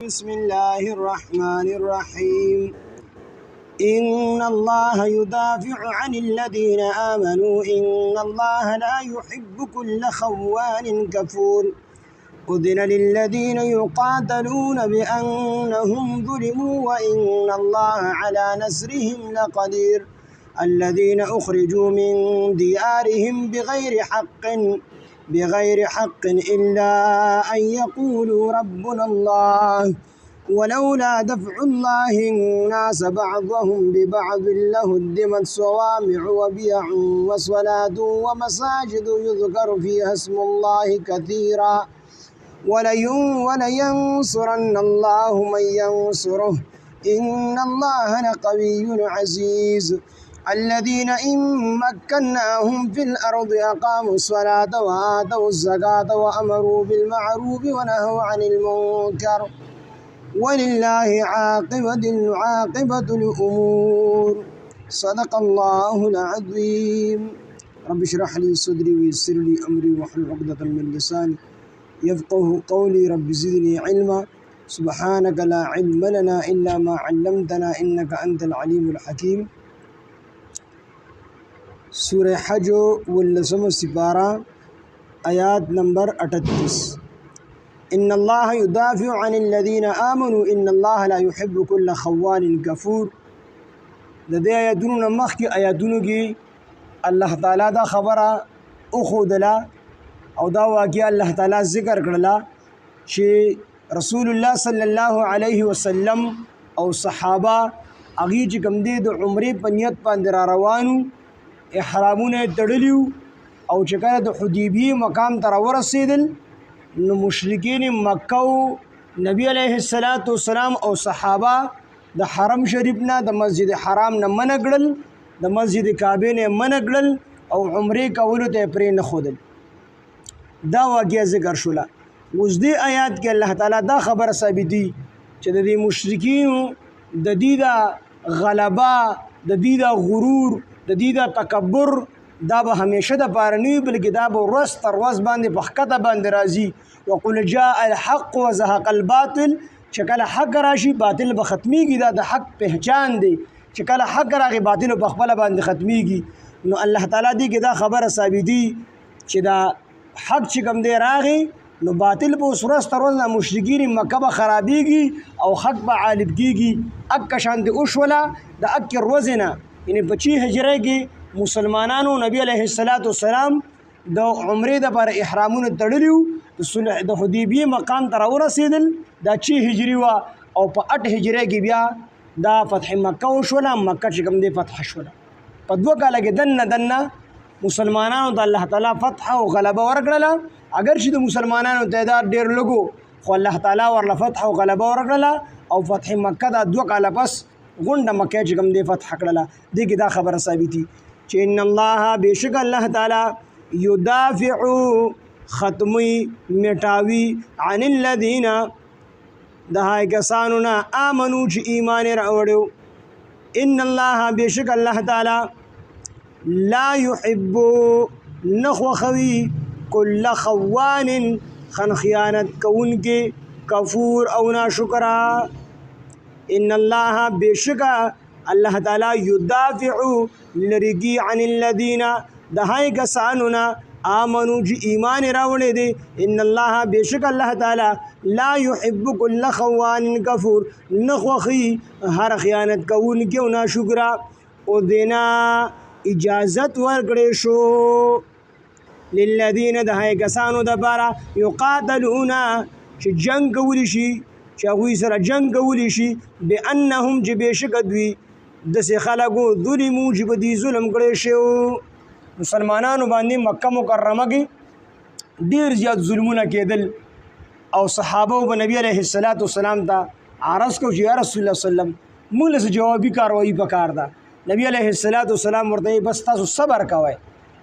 بسم الله الرحمن الرحيم. إن الله يدافع عن الذين آمنوا إن الله لا يحب كل خوان كفور. أذن للذين يقاتلون بأنهم ظلموا وإن الله على نصرهم لقدير. الذين أخرجوا من ديارهم بغير حق إلا أن يقولوا ربنا الله ولولا دفع الله الناس بعضهم ببعض لهدمت صوامع وبيع وصلاة ومساجد يذكر فيها اسم الله كثيرا ولينصرن الله من ينصره إن الله لقوي عزيز. الذين إن مكناهم في الأرض أقاموا الصلاة وآتوا الزكاة وأمروا بالمعروف ونهوا عن المنكر ولله عاقبة الأمور. صدق الله العظيم. رب اشرح لي صدري ويسر لي أمري واحلل عقدة من لساني يفقه قولي. رب زدني علما. سبحانك لا علم لنا إلا ما علمتنا إنك أنت العليم الحكيم. سورہ حج واللسم سپارہ آیات نمبر 38. ان اللہ یدافع عن الذین آمنوا ان اللہ لا يحب كل خوان کفور. د دې آیاتونو نه مخکې آیاتونو کې الله تعالی دا خبره اخودله او دا واقعه الله تعالی ذکر کړله چې رسول الله صلی الله علیه وسلم او صحابه هغې چې کوم دی د عمرې په نیت باندې را روانو، احرامونه تړلیو او چې کله د حدیبیې مقام ته راورسېدل نو مشرکین مکه نبی علیه السلام او صحابه د حرم شریف نه د مسجد حرام نه منع کړل، د مسجد کعبې نه منع کړل او عمرې کولو ته پرې نه ښودل. دا واقعه ذکر شوله. اوس دې آیات کې الله تعالی دا خبره ثابتي چې د دې مشرکینو د دې د غلبه، د دې د غرور، د دې د تکبر دا به همیشه د پاره نه وي، بلکې دا به ورځ تر ورځ باندې په ښکته باندې راځي. وقل جاء الحق وزهق الباطل. چې کله حق راشي باطل به ختمیږي. دا د حق پہچان دی چې کله حق راغی باطل په خپله باندې ختمیږي. نو الله تعالی دې کې دا خبره ثابتي چې دا حق چې کوم دی راغی نو باطل به اوس ورځ تر ورځ مشرکین مکه به خرابېږي او حق به غالب کېږي. اکه شانتې وشوله د اکې ورځې نه، یعنې په 6 هجرۍ کې مسلمانانو نبی علیه السلام د عمرې دپاره احرامونه تړلي وو. د حدیبیې مقام ته راورسېدل دا 6 هجري وه او په 8 هجرۍ کې بیا دا فتح مکه وشوله. مکه چې کوم دی فتح شوله. په 2 کاله کې دنه مسلمانانو ته الله تعالی فتح او غلبه ورکړله. اگر چې د مسلمانانو تعداد ډېر لږو خو الله تعالی ورله فتح او غلبه ورکړله او فتح مکه دا 2 کاله پس غونډه مکه چې کوم دی فتح کړله. دې کې دا خبره ثابتي چې ان الله بېشک الله تعالی یدافع ختمی مټاوي عن الذین د هغه کسانو نه آمنو چې ایمان یې راوړیو. ان الله بېشک الله تعالی لا يحب نخوخوي كل خوان خن خیانت کوونکې کفور او ناشکرا. ان الله بېشک الله تعالی یدافع لرګي عن الذین د هغه کسانو نه آمنو چې ایمان راوړی دی. ان الله بېشک الله تعالی لا يحب كل خوان کفور نخوخي هر خیانت کوونکې او ناشکرا. او دینا اجازت ورکړې شو للذین د هغه کسانو دپاره یقاتلون چې جنګ کولی شي، چې هغوی سره جنګ کولی شي، بأنهم چې بېشکه دوی داسې خلکو ظلمو چې په دې ظلم کړی شو. مسلمانانو باندې مکه مکرمه کې ډېر زیات ظلمونه کېدل او صحابه به نبی علیه السلام ته عرض کو چې یا رسول الله وسلم موږ له جوابي کاروایي پکار ده. نبی علیه السلام ورته بس تاسو صبر کوئ،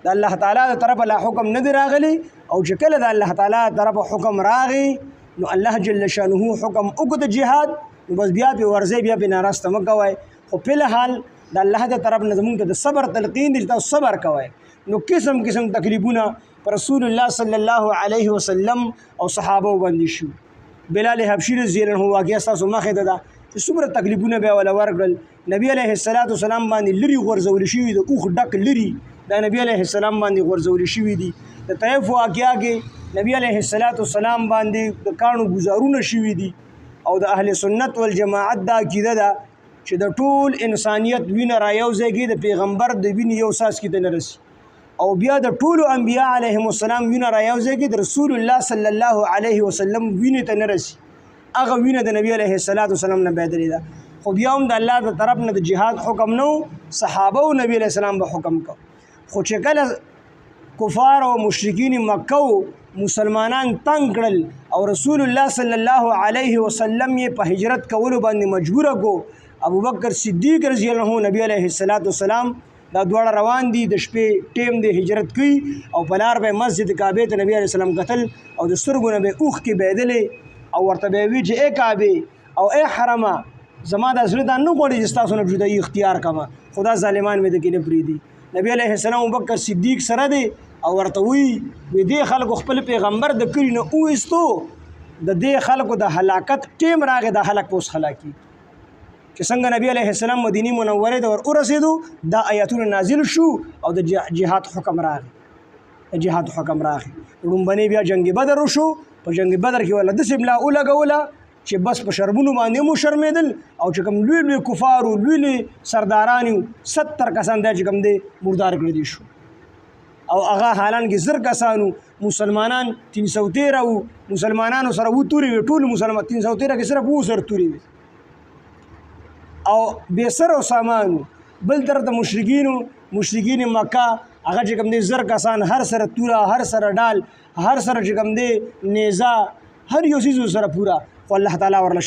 د الله تعالی د طرفه لا حکم نه دی راغلی او چې کله د الله تعالی د طرفه حکم راغی نو الله جل شانه حکم وکړ د جهاد، نو بس بیا پې ورځئ، بیا پې ناراسته مه کوئ. خو فی الحال د الله د طرف نه زموږ ته د صبر تلقین دی چې تاسو صبر کوئ. نو قسم تکلیفونه پر رسول الله صلی الله علیه وسلم او صحابه باندې شو. بلال حبشي رضی الله عنه واقعه ستاسو مخې ته ده چې څومره تکلیفونه به ولا ورکړل. نبی علیه السلام باندې لري غورځول شوي د اوښ ډک لري دا نبی علیه السلام باندې غورځول شوي دي. د طیف واقعه کې نبی علیه السلام باندې د کاڼو ګزارونه شوي دي. او د اهل سنت والجماعت دا عقیده ده چې د ټول انسانیت وینه را یو ځای کې د پیغمبر د وینې یو څاڅکي ته نه رسي او بیا د ټولو انبیا علیهم السلام وینه را یو ځای کې د رسول الله صلی الله علیه وسلم وینې ته نه رسي. هغه وینه د نبی علیه السلام نه بدلې ده. خو بیا هم د الله د طرف نه د جهاد حکم نه صحابه او نبی علیه السلام به حکم کو. خو چې کله کفار او مشرکین مکه مسلمانان تنگ کړل او رسول الله صلی الله علیه وسلم یې په هجرت کولو باندې مجبور کو. ابو بکر صدیق رضی الله عنه نبی علیه السلام دا دواړه روان دي د شپې ټیم د هجرت کوي او په لار به مسجد کعبه ته نبی علیه السلام قتل او د سترګو نه به اوښ کې بهدلې او ورته به وی چې ای کعبه او ای حرمه زما د زړه دا نه غواړي چې تاسو نه جدایي اختیار کما خدا ظالمان مې د کې نه پریدي. نبی علیه السلام ابو بکر صدیق سره دی او ورته وی دې خلکو خپل پیغمبر د کړي نه اوستو د دې خلکو د هلاکت ټیم راغی د هلاک پوس خلاکی چې څنګه نبی علیه السلام مدینه منوره ته ورسېدو دا آیاتونه نازل شو او د جهاد حکم راغی. لومبنې بیا جنگ بدر وشو. په جنگ بدر کې ولا د سبلا اولګوله چې بس په شرمونو باندې مو شرمېدل او چې کوم لوی کفارو لوی سردارانو 70 کسان د چې کوم دي مردار کړی دي شو او هغه حالان کې زر کسانو مسلمانان 313 وو مسلمانانو سره وو توري ټول مسلمان 313 کې صرف وو سر توري او بسر او سامانو بل تر د مشرکین مکه هغه چې کوم دي زر کسان هر سره تورا هر سره ډال هر سره چې کوم دي نیزه هر یو شی سره پورا خو الله تعالی ورله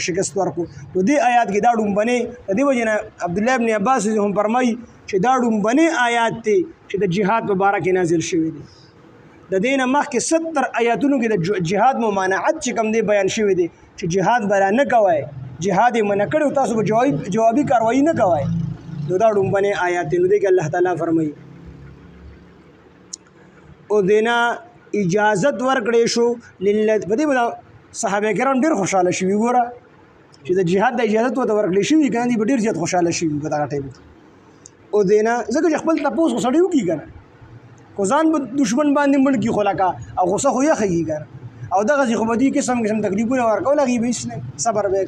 شکست ورکو. نو دې آیات کې دا ډومبنې د دې وجنه عبد الله ابن عباس هم فرمایي چې دا ډومبنې آیات دي چې د جهاد په باره کې نازل شوي دي. د دې نه مخکې 70 آیاتونو کې د جهاد ممانعت چې کوم دي بیان شوي دي چې جهاد بلا نه کوئ جهاد یې منع کړی تاسو به جوابي کاروایی نه کوئ. نو دا ډومبنې آیات دي. نو دې کې الله تعالی فرمایي او دینا اجازت ورکړې شو په دې صحابه کرام ډېر خوشاله شوي ګوره چې د جهاد د اجازت ورته ورکړې شوي که نه دي به ډېر زیات خوشاله شوي په دغه ټایم کې. او دینا ځکه چې خپل تپوس خو سړی وکړي که نه خو ځان به دشمن باندې مړ کړي خو لکه او غوسه خو یخه کړي که نه او دغسې خو به دې قسم تکلیفونه ورکول هغې به هېڅ نه صبر به.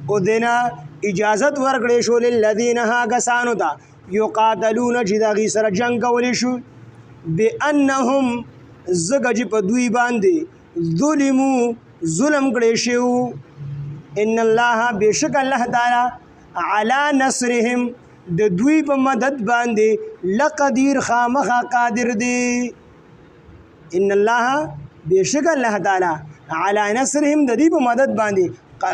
او دینا اجازت ورکړې شو للذین هغه کسانو ته یقاتلون چې د هغې سره جنګ کولی شو بانهم ځکه چې په دوی باندې ظلمو ظلم کړی شو ان الله بېشک الله تعالی علی نصرهم د دوی په مدد باندې لقدیر خامخا قادر دی. ان الله بېشک الله تعالی علی نصرهم د دوی په مدد باندې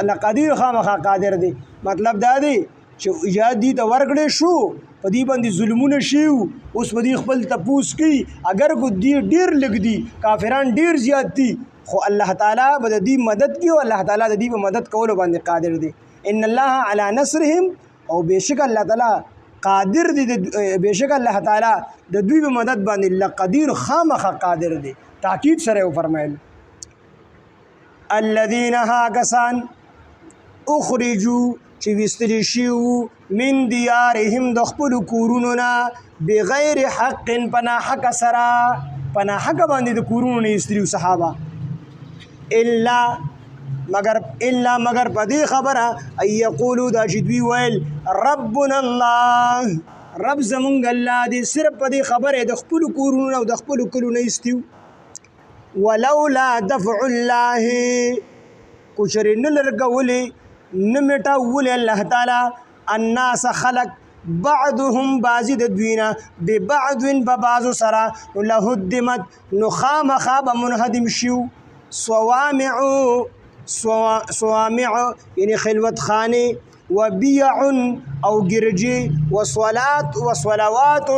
لقدیر خامخا قادر دی. مطلب دا دی چې ایجاد دي ته ورکړی شو په دې باندې ظلمونه شي اوس په دې خپل تپوس کوي اگر کو دې ډېر لږ دي کافران ډېر زیات دي خو الله تعالی به د دې مدد کوي او الله تعالی د دې په مدد کولو باندې قادر دی. ان الله علی نصرهم او بېشک الله تعالی قادر دی بېشک الله تعالی د دوی په مدد باندې لقدیر خامخا قادر دی. تاکید سره وفرمایل الذین ها کسان اخرجوا چې ویستلی شوي من دیارهم د خپلو کورونو نه بغیر حق په ناحقه سره په ناحقه باندې د کورونو نه ایستلي صحابه الا مگر په دې خبره ان یقولو دا چې دوی ویل ربنا الله رب زمونږ الله دی صرف په دې خبره د خپلو کورونو نه او د خپلو کلو نه ایستیو. ولولا دفع الله کچرې نه لرګولې نه مټاولې الله تعالی الناس خلق بعضهم بعضی د دوینا ببعض په بعضو سره لهدمت نو خامخا به منهدم شو صوامع یعنی خلوت خانه و بیع او گرجی و صلوات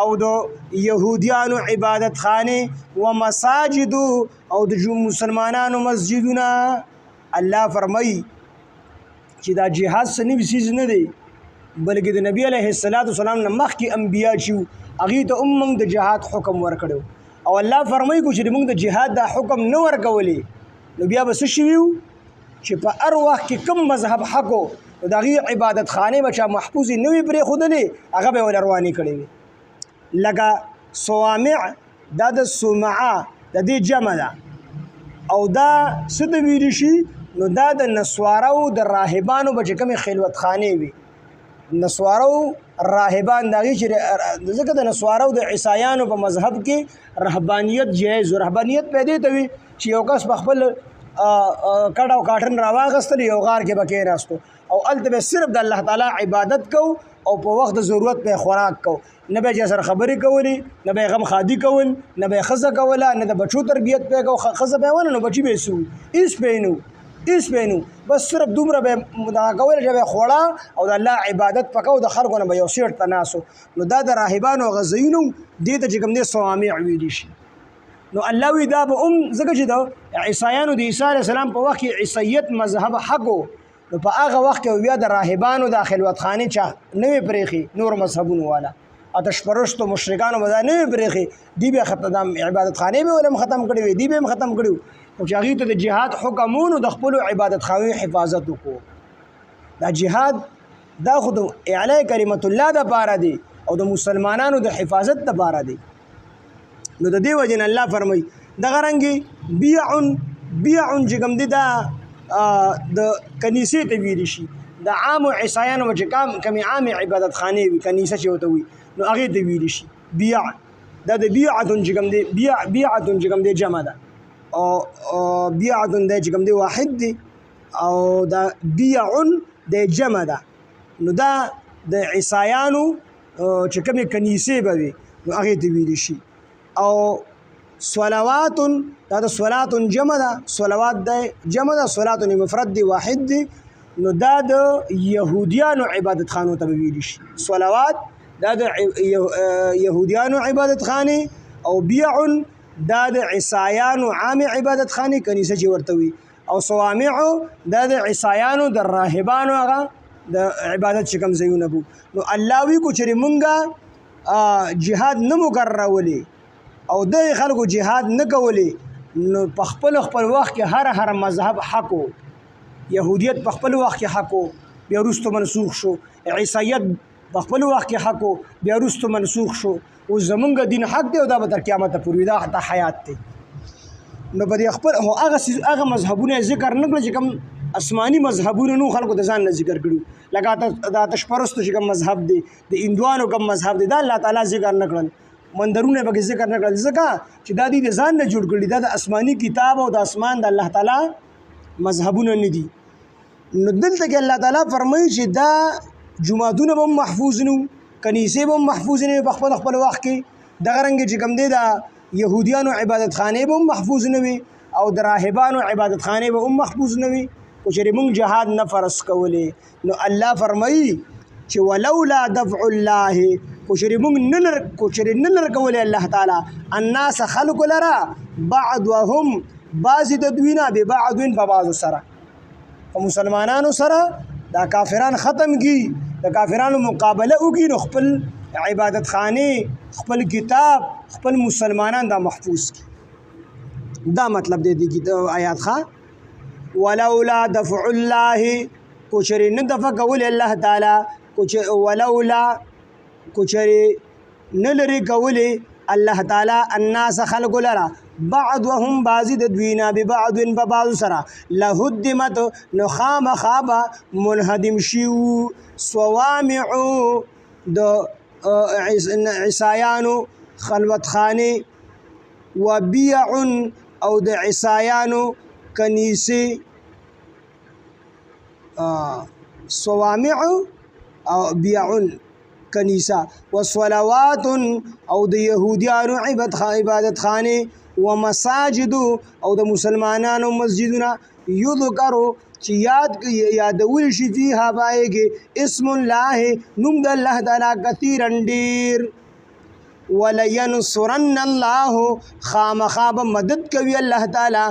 او د یهودیانو عبادت خانه و مساجد او د مسلمانانو مسجدونه. الله فرمایي چې دا جهاد څه نوي څیز نه دی بلکې د نبی علیه السلام نه مخکې انبیا چې هغې ته هم موږ د جهاد حکم ورکړی او الله فرمایي کو چې موږ د جهاد دا حکم نه ورکولی نو بیا به څه شوي وو چې په هر وخت کې کوم مذهب حق و نو د هغې عبادت خانې به چا محفوظې نه وي پرېښودلې هغه به یې ولې روانې کړې وي. لکه صوامع دا د صومعه د دې جمع ده او دا څه ته ویلی شي نو دا د نسوارو د راهبانو به چې کومې خلوتخانې وي نسوارو راهبان د هغې چې ځکه د نسوارو د عیسایانو په مذهب کې رهبانیت جایز و رهبانیت پیدا ته وي چې یو کس په خپل کډ او کاټن راواغستل یو غار کې به کېناستو او هلته به صرف د الله تعالی عبادت کو او په وخت د ضرورت به خوراک کو نه به یې سره خبرې کولې نه به یې غم خادي کول نه به یې ښځه کوله نه د بچو تربیت به یې کو ښځه به یې ونه نو بچي به یې سو هېڅ به یې نو هېڅ به یې نو بس صرف دومره به یې دغه کوله چې به یې خوړه او د الله عبادت به کو د خلکو نه به یو سیټ ته ناست نو دا د راهبانو هغه ځایونه دې ته چې کوم دی صوامع ویلی شي. نو الله وی دا به ځکه چې د عیسایانو د عیسی علیه السلام په وخت کې عیسیت مذهب حق و نو په هغه وخت کې بیا د راهبانو د خلوتخانې چا نه وې پرېښي نور مذهبونو والا آتش پرستو مشرکانو به دا نه وې پرېښي دوی به عبادت خانې به ولې هم ختم کړې وې دوی به هم ختم کړي وو او چې هغې ته د جهاد حکم و نو د خپلو عبادت خانې حفاظت وکړو. دا جهاد دا خو د اعلی کلمت الله دپاره دی او د مسلمانانو د حفاظت دپاره دی. نو د دې وجې نه الله فرمایي دغه رنګې بیع چې کوم دی دا د کنیسې ته ویلی شي د عامو عیسایانو به چې کمې عامې عبادت خانې وي کنیسه چې ورته وي نو هغې ته ویلی شي بیع دا د بیعتون چې کوم دی بیعتون چې کوم دی جمع ده او بیعتون دی چې کوم دی واحد دی او دا بیعون دی جمع ده نو دا د عیسایانو چې کومې کنیسې به وي نو هغې ته ویلی شي. او صلواتن دا د صلاتن جمع ده صلوات دی جمع ده صلاتن مفرد دی واحد دی نو دا د یهودیانو عبادت خانو ته به ویلی شي صلوات دا د یهودیانو عبادت خانې او بیعن دا د عیسایانو عام عبادت خانې کنیسه چې ورته وي او صوامعو دا د عیسایانو د راهبانو هغه د عبادت چې کوم ځایونه بو. نو الله وی کو چې مونږه جهاد نه مقررولې او د خلکو جهاد نه کولې نو په خپل وخت کې هر مذهب حق و یهودیت په خپل وخت کې حق و بیا وروسته منسوخ شو عیسایت په خپل وخت کې حق و بیا وروسته منسوخ شو اوس زمونږ دین حق دی او دا به تر قیامته پورې دا حتی حیات دی. نو په دې خپل هغه مذهبونه ذکر نه کړل چې کوم آسماني مذهبونه نو خلکو د ځان نه ذکر کړو لکه د آتش پرستو چې کوم مذهب دی د هندوانو کوم مذهب دی دا الله تعالی ذکر نه کړل مندرونه به ذکر نه کړل ځکه چې دا د ځان نه جوړ کړي دا د آسماني کتاب او د اسمان د الله تعالی مذهبونه نه دي. نو دلته کې الله تعالی فرمایي چې دا جماعتونه به محفوظ نه کنیسې به محفوظ نه په خپل وخت کې دغه رنګ چې کوم دی د یهودیانو عبادت خانې به محفوظ نه وي او د راهبانو عبادت خانې به محفوظ نه وي خو چې موږ جهاد نه فرض کولې نو الله فرمایي چې ولولا دفع الله خو چې موږ نه لرکولې الله تعالی الناس خلق لرا بعضهم بعضې د دوی نه ببعض په بعضو سره په مسلمانانو سره دا کافران ختم کی د کافرانو مقابله وکړي نو خپل عبادت خانې خپل کتاب خپل مسلمانان دا محفوظ کی دا مطلب دی د آیات ښه ولولا دفع الله کو چرې نه دفع کول الله تعالی ولولا کو چرې نه لرې کولې الله تعالی الناس خلق لرا بعضهم بعضی د دوینا ببعض په بعض سره لهدمت نو خامخا منهدم شیو صوامع د عیسایانو خلوت خانه و بیع او د عیسایانو کنیسه صوامع او بیع کنیسه و صلوات او د یهودیانو عبادت خانه و مساجد او د مسلمانانو مسجدونه یذکرو چې یادول شي فيها بايګه اسم الله نوم د الله تعالی کثیرا ډیر ولینصرن الله خامخاب مدد کوي الله تعالی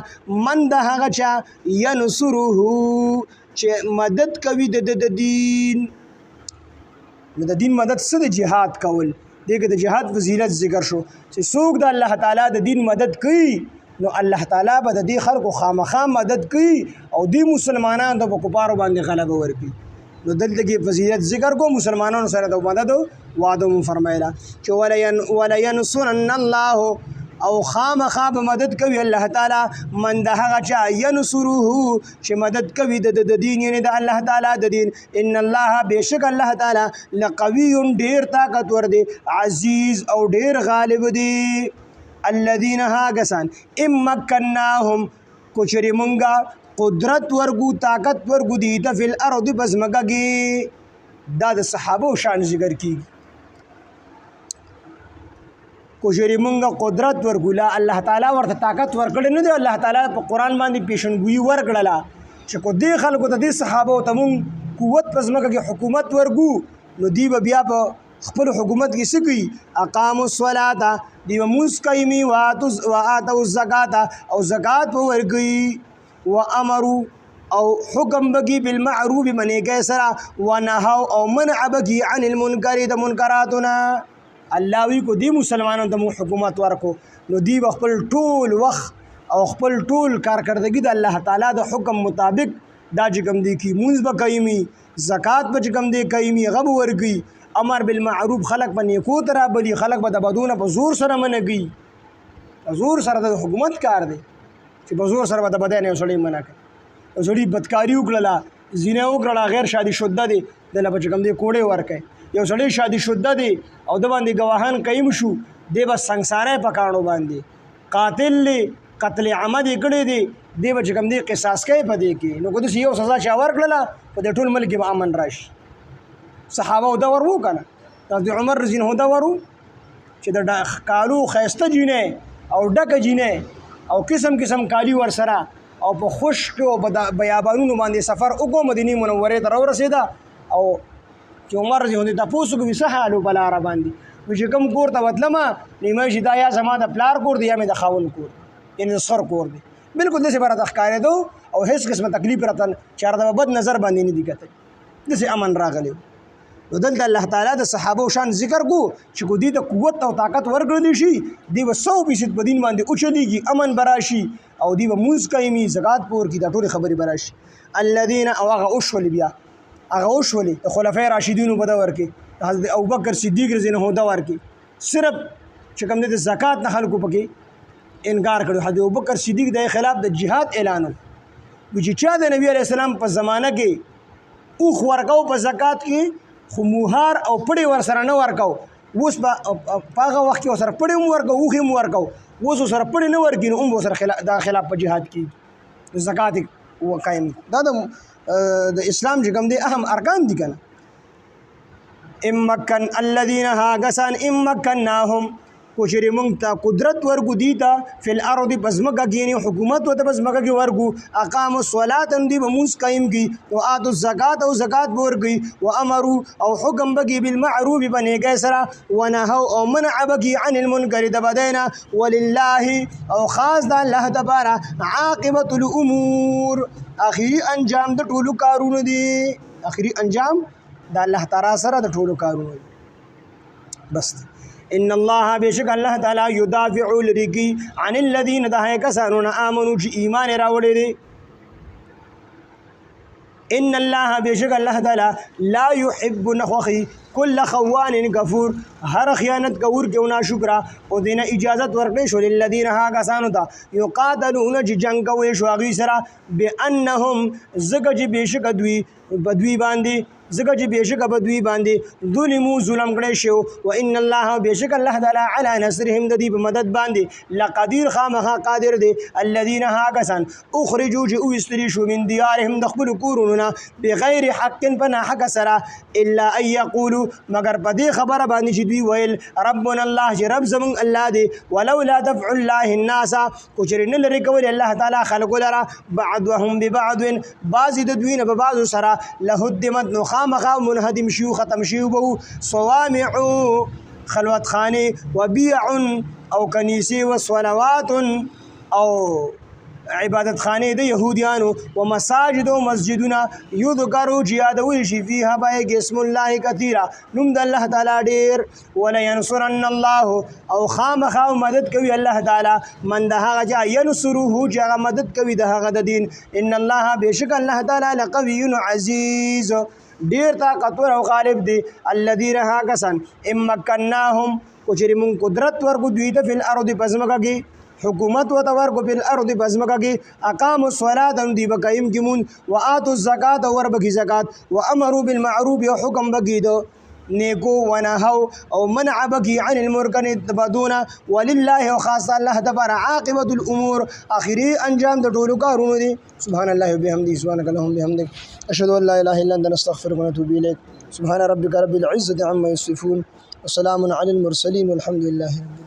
من د هغه چا ینصره چې مدد کوي د دین د دین مدد څه د جهاد کول دغه د جهاد فضیلت ذکر شو چې څوک د الله تعالی د دین مدد کوي نو الله تعالی به د دې خلکو خامخا مدد کوي او دې مسلمانانو ته په کفارو باندې غلبه ورکوي. نو دلته کې فضیلت ذکر کو مسلمانانو سره د مدد وعده مو فرمایله چې ولینصرن الله او خامخا به مدد کوي الله تعالی من د هغه چا ینصره چې مدد کوي د دین یعنی د الله تعالی د دین. ان الله بشک الله تعالی لقوی ډیر طاقتور دی عزیز او ډیر غالب دی. الذين هاگسان امکناهم کچری مونږه قدرت ورگو طاقت ورگو دیتا فی الارض بزمگا گی. دا د صحابه شان ذکر کی کچری مونږه قدرت ورگو لا الله تعالی ورته طاقت ورکړي نه دی. الله تعالی په قرآن باندې پیشنګوئی ورکړله چې کو دې خلکو ته دې صحابه ته مونږ قوت بزمگا کی حکومت ورگو نو دی به بیا په خپل حکومت کې څه کوي اقاموا الصلاة دی به مونځ کوي وآتوا الزکاة او زکات به ورکوي وامروا او حکم بگی بالمعروف منیکه سرا ونهوا او منع بگی عن المنکر د منکراتنا. الله وی کو دی مسلمانانو ته حکومت ورکو نو دی خپل ټول وخت او خپل ټول کارکردګي د الله تعالی د حکم مطابق دا چې کوم دی کی مونږ به کوي زکات به کوم دی کوي غو ورګي امر بالمعروف خلق باندې کو تر بلی خلق به د بدون په زور سره منګي زور سره د حکومت کار دی چې په زور سره به د بدن یو سړی منع کړي او سړی بدکاری وکړله زینه وکړله غیر شادي شده دی دله به چې کوم دی کوړې ورکړي. یو سړی شادي شده دی او د باندې ګواهان قیم شو دی به سنګساره په کاڼو باندې قاتل لی قتل عمد یې کړی دی دی به چې کوم دی قصاص کوي په دې کې. نو که داسې یو سزا چا ورکړله په دې ټول ملک کې به امن راشي. صحابه دا ورو کنه د عمر رضی الله دا ورو چې د کالو خیسته جینې او ډکه جینې او قسم قسم کالی ور سره او په خشک او بیابانونو باندې سفر وکړو مدینه منوره ته ورسېده او چې عمر رضی الله تاسو کو وسه حالو بل عرب باندې چې کوم کور ته وتلم نیمه شي دا یا زما د پلار کور دی یا مې د خاون کور یعنی سر کور دی بالکل دسه برات ښکارې دو او هیڅ قسمه تکلیف راتن چار د بد نظر باندې نه دی کته دسه امن راغلی. نو دلته الله تعالی د صحابه شان ذکر کو چې کو دي د قوت او طاقت ورګړل شي دی و 100% په دین باندې اوچلیږي امن براشي او دی و موږ کایمي زکات پور کی دا ټول خبري براشي. الذين او هغه اوشول بیا هغه اوشول خلفای راشدین په دور کې حضرت ابوبکر صدیق رضی الله عنه دور کې صرف چې کوم د زکات نه خلکو پکې انکار کړو. حضرت ابوبکر صدیق د خلاف د جهاد اعلان وکړ چې چا د نبی عليه السلام په زمانہ کې او خورګو په زکات کې خو موهار او پړې ور سره نه ورکاو. اوس په هغه وخت کې سره پړې مو ورکاو اوخې مو ورکاو اوس سره پړې نه ورګي نو هم سره دا خلاف په جهاد کې زکات وقایم دا د اسلام چې کوم دي اهم ارکان دي کنه. امکن الذين هاغسان امکناهم کوشری مونږ ته قدرت ورګو دیتا فل ارض بزمګه کینی حکومت وته بزمګه کی ورګو اقام الصلاه دی بموس قائم کی او اتو زکات او زکات ورګي و امروا او حکم بگی بالمعروف بنیګه سره ونهوا او منع بگی عن المنکر دبدینا ولله او خاص د الله تبارک عاقبت الامور اخیری انجام د ټولو کارونو دی. اخیری انجام د الله تعالی سره د ټولو کارونو بس. ان الله بشک الله تعالی يدافع لريكي عن الذين دهه کسانون امنوا چې ایمان راوړي دي. ان الله بشک الله تعالی لا يحب نخوخي كل خوان غفور هر خیانت کور کې نا شکر او دینه اجازت ورکړي شو للذین ها کسانو ته یقاتلون چې جنگ کوي شو غي سره بانهم زګج بشک دوی بدوی باندې زګج بشک بدوی باندې ظلمو ظلم کړي شو و ان الله بشک الله تعالی علی نصرهم د دې په مدد باندې لقدیر خامخا قادر دی. الذين ها کسان اخرجوا جو استری شو من دیارهم دخل کورونه بغیر حق فنا حق سره الا ان يقولوا مگر په دې خبره باندې چې دوی ویل ربنا الله چې رب زمون الله دی ولولا دفع الله الناس کوچرین لري کول الله تعالی خلق لرا بعضهم ببعض بعض د دوی نه په بعض سره لهدمت نو خامخا منهدم شیو ختم شیو بو صوامع خلوت خانه وبيع او کنیسه و صلوات او عبادت خانه د يهوديانو ومساجد ومسجدنا يذكروا جياد شي فيها باي اسم الله كثيرا نم د الله تعالی ډیر ولا ينصرن الله او خامخ مدد کوي الله تعالی من دها جا ينصره جا مدد کوي دها د دین ان الله بشک الله تعالی لقوي عزيز ډیر طاقتور او غالب دی الذين هاكسن امكنناهم کچری من قدرت ورکو دوی ته فل ارض پزمکه کی حکومت و تور کو فل ارض پزمکه کی اقام الصلاه دی بقائم کیمون واتوا الزکات ور بکی زکات وامروا بالمعروف وحكم بگیدو نیکو ونهو او منع بکی عن المرکن تبدون ولله وخاص الله تبارك عاقبه الامور اخری انجام د ټولو کارونو دی سبحان الله وبحمده سبحانك اللهم وبحمدك اشهد ان لا اله الا انت نستغفرك ونتوب اليك سبحان ربك رب العزه عما يصفون وسلام على المرسلين والحمد لله رب العالمين